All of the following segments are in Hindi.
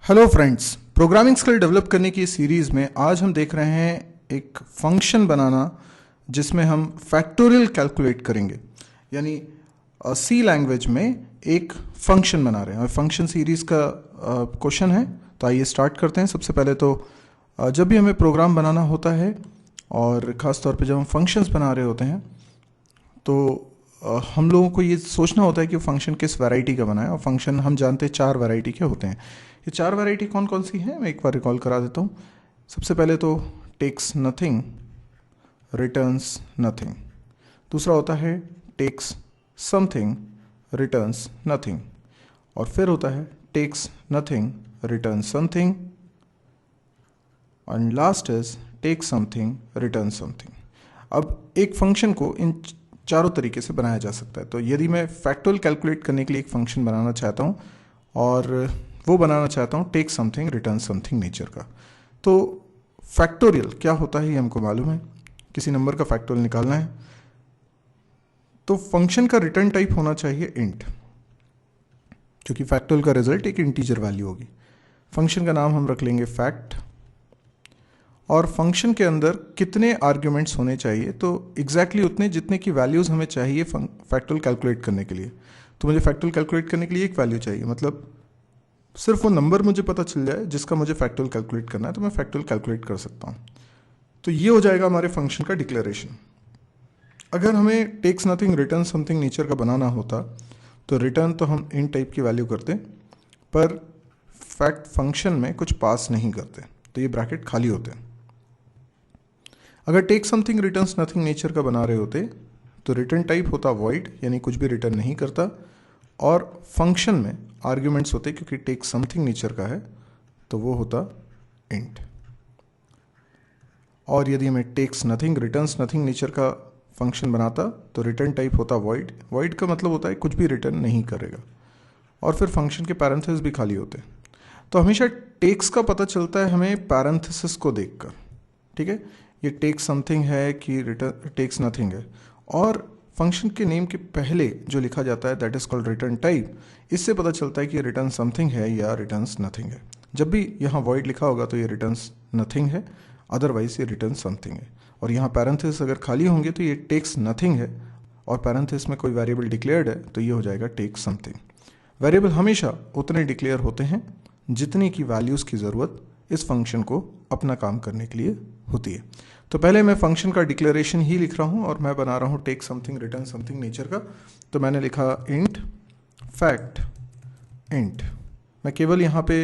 Hello friends, programming skill develop करने की सीरीज़ में आज हम देख रहे हैं एक फंक्शन बनाना जिसमें हम फैक्टोरियल कैलकुलेट करेंगे। यानी सी लैंग्वेज में एक फंक्शन बना रहे हैं और फंक्शन सीरीज़ का क्वेश्चन है। तो आइए स्टार्ट करते हैं। सबसे पहले तो जब भी हमें प्रोग्राम बनाना होता है और ख़ास तौर पे जब हम फंक्शंस बना रहे होते हैं तो हम लोगों को ये सोचना होता है कि फंक्शन किस वैरायटी का बना है। और फंक्शन हम जानते हैं 4 वैरायटी के होते हैं। ये 4 वैरायटी कौन कौन सी हैं मैं एक बार रिकॉल करा देता हूँ। सबसे पहले तो टेक्स नथिंग, रिटर्न्स नथिंग। दूसरा होता है टेक्स समथिंग, रिटर्न्स नथिंग। और फिर होता है takes nothing, return something. And last is take something, return something. अब एक फंक्शन को इन चारों तरीके से बनाया जा सकता है। तो यदि मैं फैक्टोरियल कैलकुलेट करने के लिए एक फंक्शन बनाना चाहता हूँ और वो बनाना चाहता हूँ take something, return something nature का, तो फैक्टोरियल क्या होता है ये हमको मालूम है। किसी नंबर का फैक्टोरियल निकालना है तो फंक्शन का रिटर्न टाइप होना चाहिए इंट, क्योंकि फैक्टोरियल का रिजल्ट एक इंटीजर वैल्यू होगी। फंक्शन का नाम हम रख लेंगे फैक्ट, और फंक्शन के अंदर कितने आर्ग्यूमेंट्स होने चाहिए, तो एग्जैक्टली उतने जितने की वैल्यूज़ हमें चाहिए फैक्टोरियल कैलकुलेट करने के लिए। तो मुझे फैक्टोरियल कैलकुलेट करने के लिए एक वैल्यू चाहिए, मतलब सिर्फ वो नंबर मुझे पता चल जाए जिसका मुझे फैक्टोरियल कैलकुलेट करना है तो मैं फैक्टोरियल कैलकुलेट कर सकता हूँ। तो ये हो जाएगा हमारे फंक्शन का डिक्लेरेशन। अगर हमें takes nothing, return something nature का बनाना होता तो रिटर्न तो हम इन टाइप की वैल्यू करते, पर फैक्ट फंक्शन में कुछ पास नहीं करते, तो ये ब्रैकेट खाली होते हैं। अगर take something, returns nothing nature का बना रहे होते तो रिटर्न टाइप होता वॉइड, यानी कुछ भी रिटर्न नहीं करता, और फंक्शन में आर्ग्यूमेंट्स होते, क्योंकि टेक समथिंग नेचर का है तो वो होता इंट। और यदि हमें takes nothing, returns nothing nature का फंक्शन बनाता तो रिटर्न टाइप होता वॉइड। वॉइड का मतलब होता है कुछ भी रिटर्न नहीं करेगा, और फिर फंक्शन के पैरेंथेसिस भी खाली होते। तो हमेशा टेक्स का पता चलता है हमें पैरेंथेसिस को देखकर, ठीक है। ये टेक्स समथिंग है कि रिटर्न टेक्स नथिंग है, और फंक्शन के नेम के पहले जो लिखा जाता है that is called return type. इससे पता चलता है कि रिटर्न समथिंग है या रिटर्न्स नथिंग है। जब भी यहाँ वॉइड लिखा होगा तो ये रिटर्न्स नथिंग है, अदरवाइज ये रिटर्न समथिंग है। और यहाँ पैरेंथेसिस अगर खाली होंगे तो ये टेक्स नथिंग है, और पैरेंथेसिस में कोई वेरिएबल डिक्लेयर्ड है तो ये हो जाएगा टेक्स समथिंग। वेरिएबल हमेशा उतने डिक्लेयर होते हैं जितने की वैल्यूज़ की ज़रूरत इस फंक्शन को अपना काम करने के लिए होती है। तो पहले मैं फंक्शन का डिक्लेरेशन ही लिख रहा हूँ और मैं बना रहा हूँ take something, return something nature का। तो मैंने लिखा इंट फैक्ट इंट। मैं केवल यहाँ पे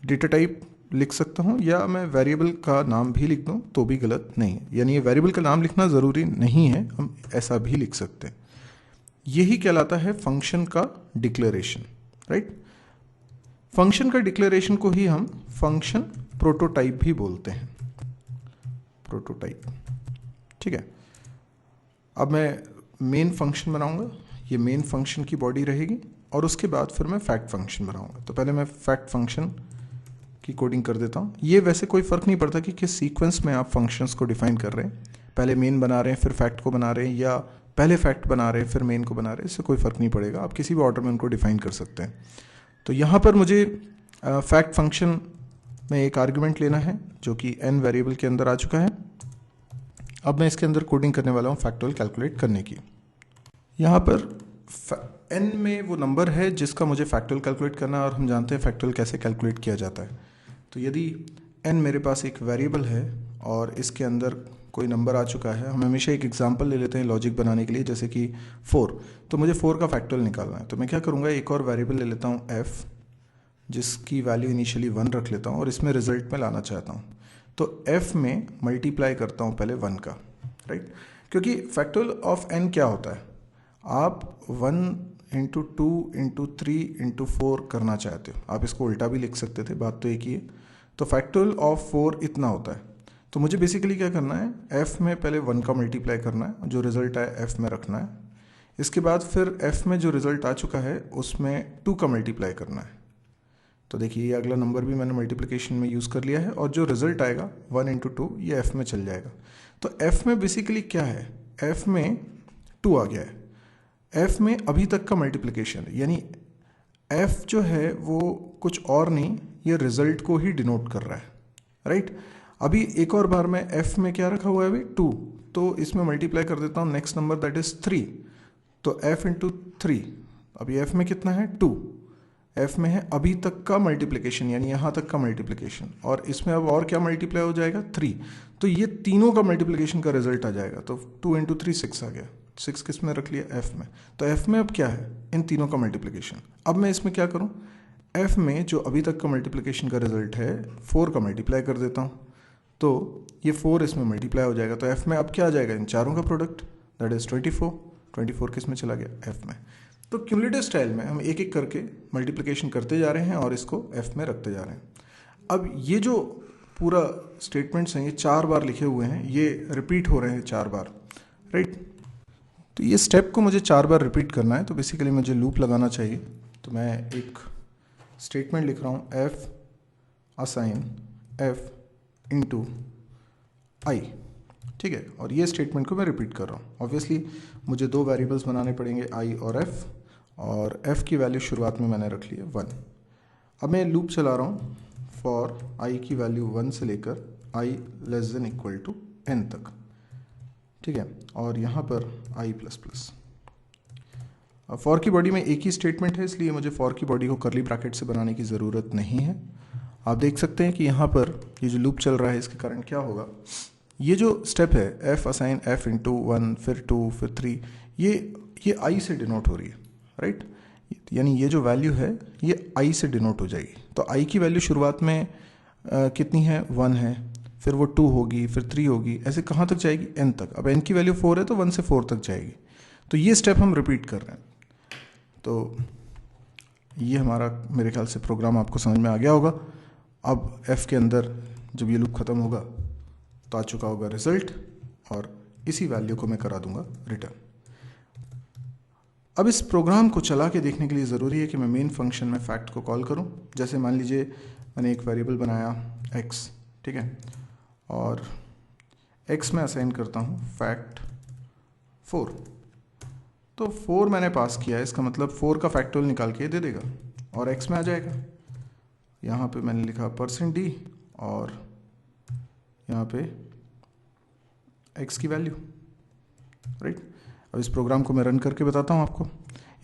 डेटा टाइप लिख सकता हूँ, या मैं वेरिएबल का नाम भी लिख दूँ तो भी गलत नहीं है। यानी ये वेरिएबल का नाम लिखना ज़रूरी नहीं है, हम ऐसा भी लिख सकते हैं। यही कहलाता है फंक्शन का डिक्लेरेशन, राइट। फंक्शन का डिक्लेरेशन को ही हम फंक्शन प्रोटोटाइप भी बोलते हैं, प्रोटोटाइप, ठीक है। अब मैं मेन फंक्शन बनाऊंगा, ये मेन फंक्शन की बॉडी रहेगी, और उसके बाद फिर मैं फैक्ट फंक्शन बनाऊंगा। तो पहले मैं फैक्ट फंक्शन की कोडिंग कर देता हूँ। ये वैसे कोई फ़र्क नहीं पड़ता कि किस सीक्वेंस में आप फंक्शंस को डिफाइन कर रहे हैं, पहले मेन बना रहे हैं फिर फैक्ट को बना रहे हैं, या पहले फैक्ट बना रहे हैं फिर मेन को बना रहे हैं, इससे कोई फ़र्क नहीं पड़ेगा। आप किसी भी ऑर्डर में उनको डिफाइन कर सकते हैं। तो यहाँ पर मुझे फैक्ट फंक्शन में एक आर्ग्यूमेंट लेना है जो कि n वेरिएबल के अंदर आ चुका है। अब मैं इसके अंदर कोडिंग करने वाला हूँ फैक्टोरियल कैलकुलेट करने की। यहाँ पर n में वो नंबर है जिसका मुझे फैक्टोरियल कैलकुलेट करना है, और हम जानते हैं फैक्टोरियल कैसे कैलकुलेट किया जाता है। तो यदि n मेरे पास एक वेरिएबल है और इसके अंदर कोई नंबर आ चुका है, हम हमेशा एक एग्जांपल ले लेते हैं लॉजिक बनाने के लिए, जैसे कि 4। तो मुझे 4 का फैक्टोरियल निकालना है, तो मैं क्या करूँगा, एक और वेरिएबल ले लेता हूँ f, जिसकी वैल्यू इनिशियली 1 रख लेता हूँ और इसमें रिजल्ट में लाना चाहता हूँ। तो f में मल्टीप्लाई करता हूँ पहले 1 का, राइट। क्योंकि फैक्टोरियल ऑफ n क्या होता है, आप 1 इंटू 2 इंटू 3 इंटू 4 करना चाहते हो। आप इसको उल्टा भी लिख सकते थे, बात तो एक ही है। तो फैक्टोरियल ऑफ 4 इतना होता है। तो मुझे बेसिकली क्या करना है, f में पहले 1 का मल्टीप्लाई करना है, जो रिजल्ट आए f में रखना है। इसके बाद फिर f में जो रिजल्ट आ चुका है उसमें 2 का मल्टीप्लाई करना है। तो देखिए ये अगला नंबर भी मैंने मल्टीप्लिकेशन में यूज़ कर लिया है, और जो रिजल्ट आएगा 1 इंटू 2 ये f में चल जाएगा। तो f में बेसिकली क्या है, f में 2 आ गया है। f में अभी तक का मल्टीप्लिकेशन, यानी f जो है वो कुछ और नहीं, ये रिजल्ट को ही डिनोट कर रहा है, राइट। अभी एक और बार में f में क्या रखा हुआ है अभी 2, तो इसमें मल्टीप्लाई कर देता हूँ नेक्स्ट नंबर दैट इज 3, तो f इंटू 3, अभी f में कितना है 2, f में है अभी तक का मल्टीप्लिकेशन यानी यहाँ तक का मल्टीप्लिकेशन, और इसमें अब और क्या मल्टीप्लाई हो जाएगा 3, तो ये तीनों का मल्टीप्लिकेशन का रिजल्ट आ जाएगा। तो 2 इंटू 3 6 आ गया, 6 किस में रख लिया f में, तो f में अब क्या है इन तीनों का मल्टीप्लिकेशन। अब मैं इसमें क्या करूँ, f में जो अभी तक का मल्टीप्लिकेशन का रिजल्ट है 4 का मल्टीप्लाई कर देता हूँ, तो ये 4 इसमें मल्टीप्लाई हो जाएगा, तो f में अब क्या आ जाएगा इन चारों का प्रोडक्ट दैट इज 24 किस में चला गया f में। तो क्यूमुलेटिव स्टाइल में हम एक एक करके मल्टीप्लिकेशन करते जा रहे हैं और इसको f में रखते जा रहे हैं। अब ये जो पूरा स्टेटमेंट्स हैं ये 4 बार लिखे हुए हैं, ये रिपीट हो रहे हैं 4 बार, राइट। तो ये स्टेप को मुझे 4 बार रिपीट करना है, तो बेसिकली मुझे लूप लगाना चाहिए। तो मैं एक स्टेटमेंट लिख रहा हूँ f असाइन f इंटू आई, ठीक है, और ये स्टेटमेंट को मैं रिपीट कर रहा हूँ। ऑब्वियसली मुझे 2 वेरिएबल्स बनाने पड़ेंगे i और f, और f की वैल्यू शुरुआत में मैंने रख ली है 1। अब मैं लूप चला रहा हूँ फॉर i की वैल्यू 1 से लेकर i less than equal to n तक, ठीक है, और यहाँ पर i प्लस प्लस। अब फॉर की बॉडी में एक ही स्टेटमेंट है, इसलिए मुझे फॉर की बॉडी को करली ब्रैकेट से बनाने की ज़रूरत नहीं है। आप देख सकते हैं कि यहाँ पर ये जो लूप चल रहा है इसके कारण क्या होगा, ये जो स्टेप है f असाइन f इंटू 1 फिर 2 फिर 3, ये i से डिनोट हो रही है, राइट, यानी ये जो वैल्यू है ये i से डिनोट हो जाएगी। तो i की वैल्यू शुरुआत में कितनी है 1 है, फिर वो 2 होगी, फिर 3 होगी, ऐसे कहाँ तक जाएगी n तक। अब n की वैल्यू 4 है तो 1 से 4 तक जाएगी। तो ये स्टेप हम रिपीट कर रहे हैं। तो ये हमारा मेरे ख्याल से प्रोग्राम आपको समझ में आ गया होगा। अब f के अंदर जब ये लूप ख़त्म होगा तो आ चुका होगा रिजल्ट, और इसी वैल्यू को मैं करा दूंगा रिटर्न। अब इस प्रोग्राम को चला के देखने के लिए ज़रूरी है कि मैं मेन फंक्शन में फैक्ट को कॉल करूं। जैसे मान लीजिए मैंने एक वेरिएबल बनाया x, ठीक है, और x में असाइन करता हूं फैक्ट 4, तो 4 मैंने पास किया है, इसका मतलब 4 का फैक्टोरियल निकाल के दे देगा और x में आ जाएगा। यहाँ पे मैंने लिखा %d और यहाँ पे x की वैल्यू, राइट। अब इस प्रोग्राम को मैं रन करके बताता हूँ आपको,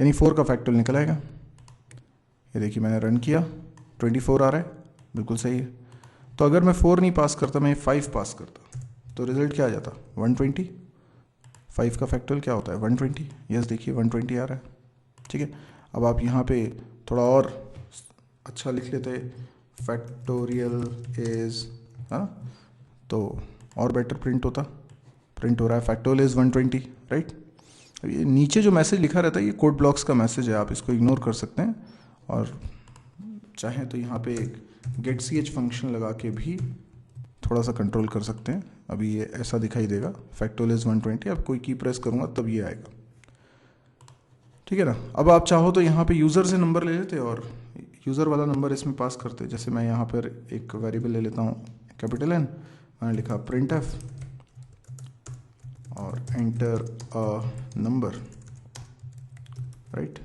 यानी 4 का फैक्टोरियल निकल आएगा। ये देखिए मैंने रन किया, 24 आ रहा है, बिल्कुल सही है। तो अगर मैं 4 नहीं पास करता, मैं 5 पास करता, तो रिजल्ट क्या आ जाता 120। 5 का फैक्टोरियल क्या होता है 120, यस देखिए 120 आ रहा है, ठीक है। अब आप यहाँ पे थोड़ा और अच्छा लिख लेते फैक्टोरियल इज, है ना, तो और बेटर प्रिंट हो रहा है फैक्टोरियल इज 120, राइट। अब ये नीचे जो मैसेज लिखा रहता है ये कोड ब्लॉक्स का मैसेज है, आप इसको इग्नोर कर सकते हैं, और चाहें तो यहाँ पे गेट ch फंक्शन लगा के भी थोड़ा सा कंट्रोल कर सकते हैं। अभी ये ऐसा दिखाई देगा फैक्टोरियल इज 120, अब कोई की प्रेस करूँगा तब ये आएगा, ठीक है ना। अब आप चाहो तो यहाँ पे यूज़र से नंबर ले लेते और यूज़र वाला नंबर इसमें पास करते। जैसे मैं यहाँ पर एक वेरिएबल ले लेता हूँ कैपिटल N, मैंने लिखा printf और एंटर अ नंबर, राइट,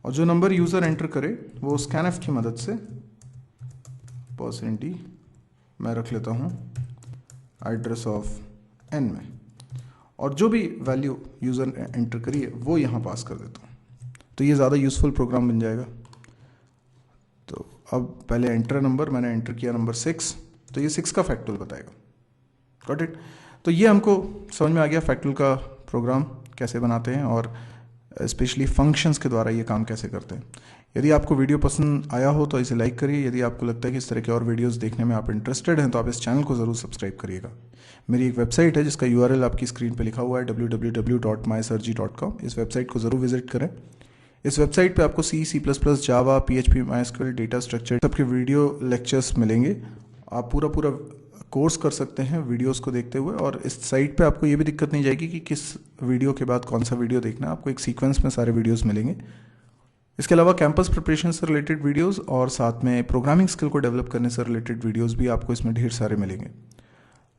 और जो नंबर यूज़र एंटर करे वो scanf की मदद से %d मैं रख लेता हूँ एड्रेस ऑफ n में, और जो भी वैल्यू यूज़र एंटर करी है वो यहाँ पास कर देता हूँ। तो ये ज़्यादा यूज़फुल प्रोग्राम बन जाएगा। तो अब पहले एंटर नंबर, मैंने एंटर किया नंबर 6, तो ये 6 का फैक्टोरियल बताएगा, गॉट इट। तो ये हमको समझ में आ गया फैक्टोरियल का प्रोग्राम कैसे बनाते हैं और स्पेशली फंक्शंस के द्वारा ये काम कैसे करते हैं। यदि आपको वीडियो पसंद आया हो तो इसे लाइक करिए। यदि आपको लगता है कि इस तरह के और वीडियोस देखने में आप इंटरेस्टेड हैं तो आप इस चैनल को ज़रूर सब्सक्राइब करिएगा। मेरी एक वेबसाइट है जिसका URL आपकी स्क्रीन पे लिखा हुआ है www.mysirji.com। इस वेबसाइट को ज़रूर विजिट करें। इस वेबसाइट पे आपको C, C++, जावा, PHP, MySQL, डेटा स्ट्रक्चर सबके वीडियो लेक्चर्स मिलेंगे। आप पूरा कोर्स कर सकते हैं वीडियोस को देखते हुए, और इस साइट पे आपको ये भी दिक्कत नहीं जाएगी कि किस वीडियो के बाद कौन सा वीडियो देखना है। आपको एक सीक्वेंस में सारे वीडियोस मिलेंगे। इसके अलावा कैंपस प्रिपरेशन से रिलेटेड वीडियोस और साथ में प्रोग्रामिंग स्किल को डेवलप करने से रिलेटेड वीडियोस भी आपको इसमें ढेर सारे मिलेंगे।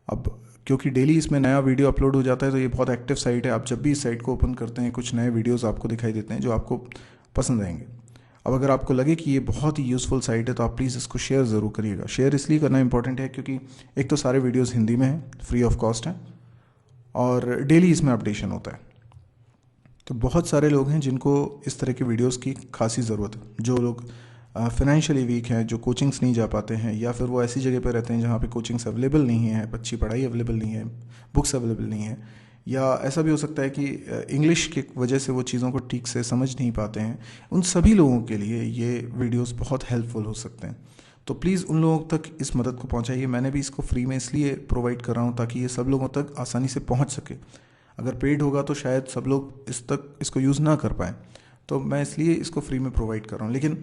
अब क्योंकि डेली इसमें नया वीडियो अपलोड हो जाता है तो ये बहुत एक्टिव साइट है। आप जब भी इस साइट को ओपन करते हैं कुछ नए वीडियोस आपको दिखाई देते हैं जो आपको पसंद आएंगे। अब अगर आपको लगे कि ये बहुत ही यूज़फुल साइट है तो आप प्लीज़ इसको शेयर ज़रूर करिएगा। शेयर इसलिए करना इंपॉर्टेंट है क्योंकि एक तो सारे वीडियोस हिंदी में हैं, फ्री ऑफ कॉस्ट हैं, और डेली इसमें अपडेशन होता है। तो बहुत सारे लोग हैं जिनको इस तरह की वीडियोस की खासी ज़रूरत है। जो लोग फाइनेंशियली वीक हैं, जो कोचिंग्स नहीं जा पाते हैं, या फिर वो ऐसी जगह पर रहते हैं जहाँ पे कोचिंग्स अवेलेबल नहीं है, अच्छी पढ़ाई अवेलेबल नहीं है, बुक्स अवेलेबल नहीं है, या ऐसा भी हो सकता है कि इंग्लिश की वजह से वो चीज़ों को ठीक से समझ नहीं पाते हैं। उन सभी लोगों के लिए ये वीडियोस बहुत हेल्पफुल हो सकते हैं। तो प्लीज़ उन लोगों तक इस मदद को पहुंचाइए। मैंने भी इसको फ्री में इसलिए प्रोवाइड कर रहा हूं ताकि ये सब लोगों तक आसानी से पहुंच सके। अगर पेड होगा तो शायद सब लोग इसको यूज़ ना कर पाएँ, तो मैं इसलिए इसको फ्री में प्रोवाइड कर रहा हूँ। लेकिन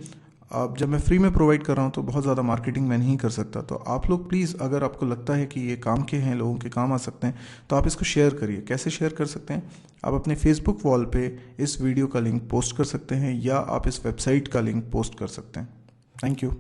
अब जब मैं फ्री में प्रोवाइड कर रहा हूँ तो बहुत ज़्यादा मार्केटिंग मैं नहीं कर सकता। तो आप लोग प्लीज़, अगर आपको लगता है कि ये काम के हैं, लोगों के काम आ सकते हैं, तो आप इसको शेयर करिए। कैसे शेयर कर सकते हैं? आप अपने फेसबुक वॉल पे इस वीडियो का लिंक पोस्ट कर सकते हैं, या आप इस वेबसाइट का लिंक पोस्ट कर सकते हैं। Thank you.